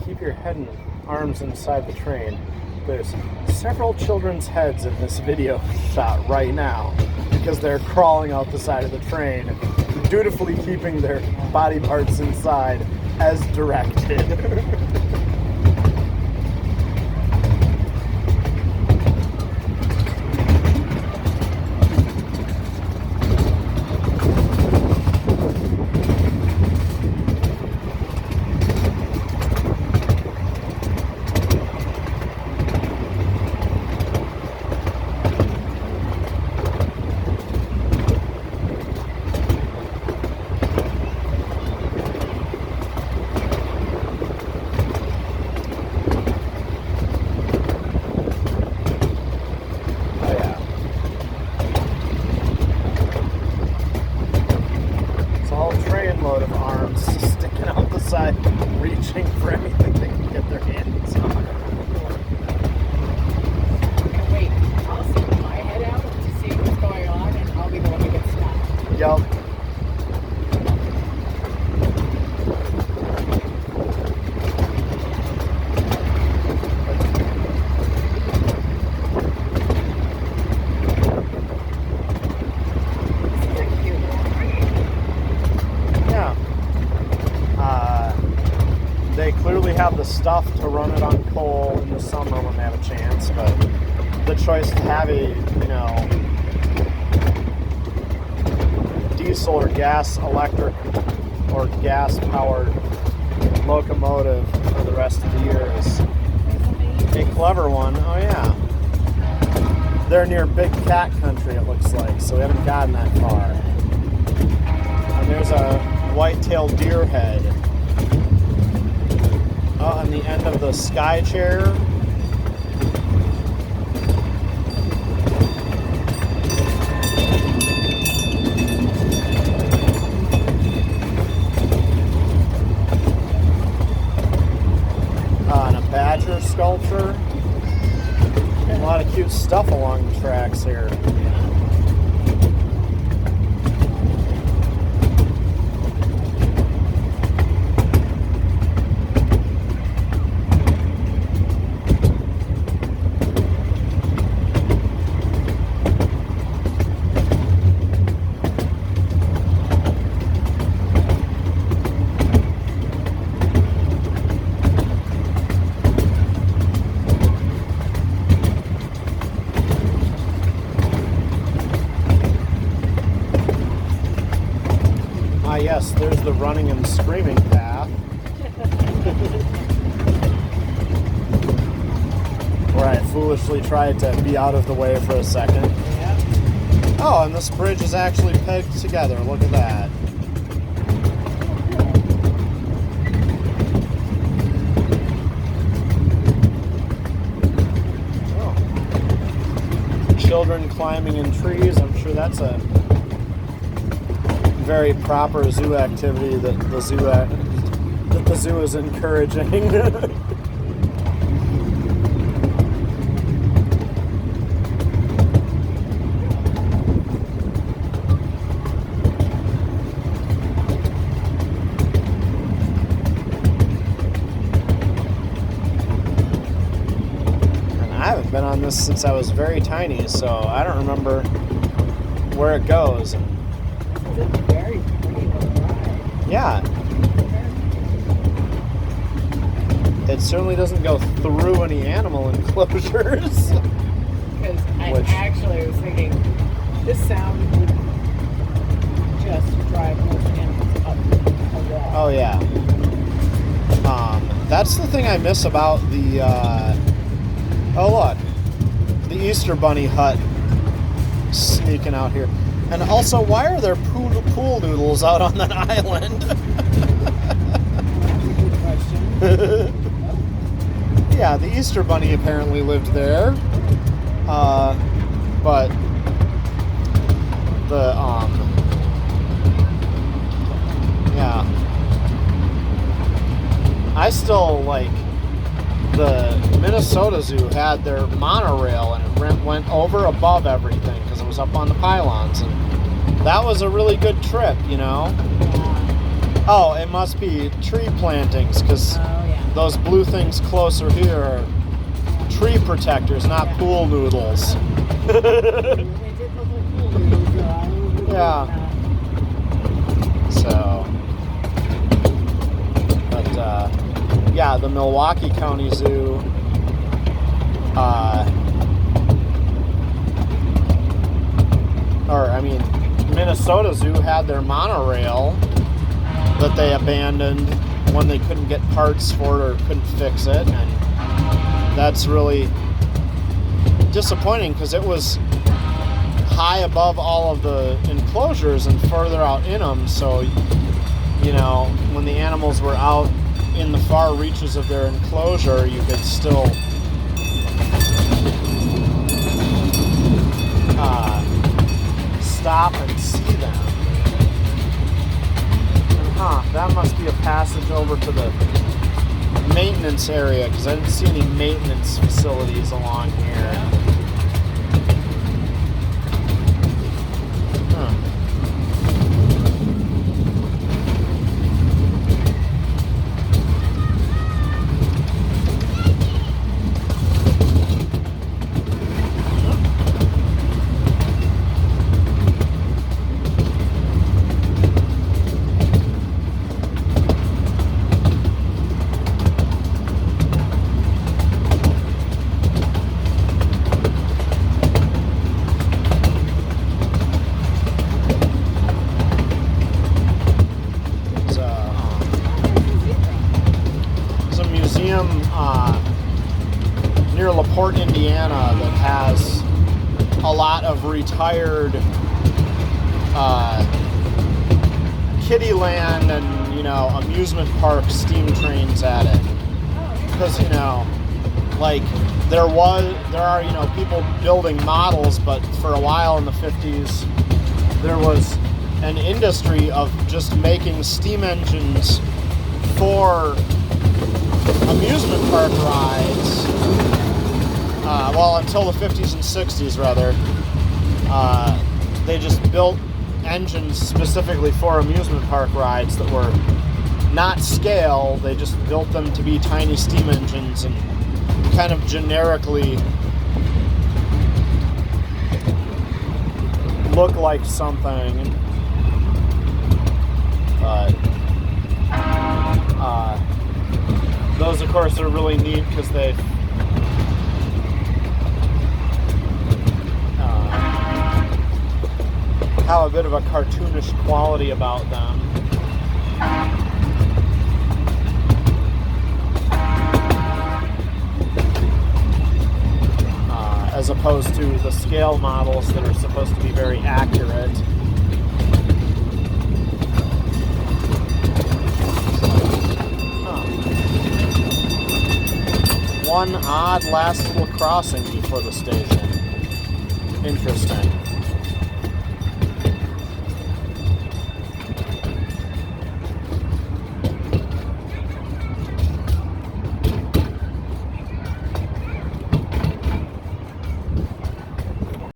Keep your head and arms inside the train. There's several children's heads in this video shot right now because they're crawling out the side of the train, dutifully keeping their body parts inside as directed. Load of arms sticking out the side, reaching for anything they can get their hands on. Wait, I'll stick my head out to see what's going on, and I'll be the one to get stopped. Yup. They clearly have the stuff to run it on coal in the summer when they have a chance, but the choice to have a, diesel or gas electric or gas powered locomotive for the rest of the year is a clever one. Oh yeah. They're near Big Cat Country, it looks like, so we haven't gotten that far. And there's a white-tailed deer head. On the end of the sky chair. And a badger sculpture. A lot of cute stuff along the tracks here. Yes, there's the running and screaming path. Where I foolishly tried to be out of the way for a second. Yep. Oh, and this bridge is actually pegged together. Look at that. Oh. Children climbing in trees. I'm sure that's a very proper zoo activity that the zoo is encouraging. And I haven't been on this since I was very tiny, so I don't remember where it goes. Very pretty ride. Yeah. It certainly doesn't go through any animal enclosures. Because I actually was thinking this sound would just drive most animals up a wall. Oh yeah. That's the thing I miss about the oh look, the Easter Bunny hut sneaking out here. And also, why are there pool noodles out on that island? Good question. Yeah, the Easter Bunny apparently lived there. But the, yeah. I still like the Minnesota Zoo had their monorail and it went over above everything because it was up on the pylons, and that was a really good trip, you know. Yeah. Oh, it must be tree plantings, because Oh, yeah. those blue things closer here are tree protectors, not pool noodles. They did look like pool noodles, though. I will agree Yeah. with So, but yeah, the Milwaukee County Zoo, Minnesota Zoo had their monorail that they abandoned when they couldn't get parts for it or couldn't fix it, and that's really disappointing because it was high above all of the enclosures and further out in them, so when the animals were out in the far reaches of their enclosure, you could still stop and see them. And that must be a passage over to the maintenance area, because I didn't see any maintenance facilities along here. Near LaPorte, Indiana, that has a lot of retired Kiddieland and amusement park steam trains at it, because there are people building models, but for a while in the 50s there was an industry of just making steam engines for amusement park rides. Until the 50s and 60s, rather. They just built engines specifically for amusement park rides that were not scale. They just built them to be tiny steam engines and kind of generically look like something. But those, of course, are really neat because they have a bit of a cartoonish quality about them. As opposed to the scale models that are supposed to be very accurate. One odd last little crossing before the station. Interesting.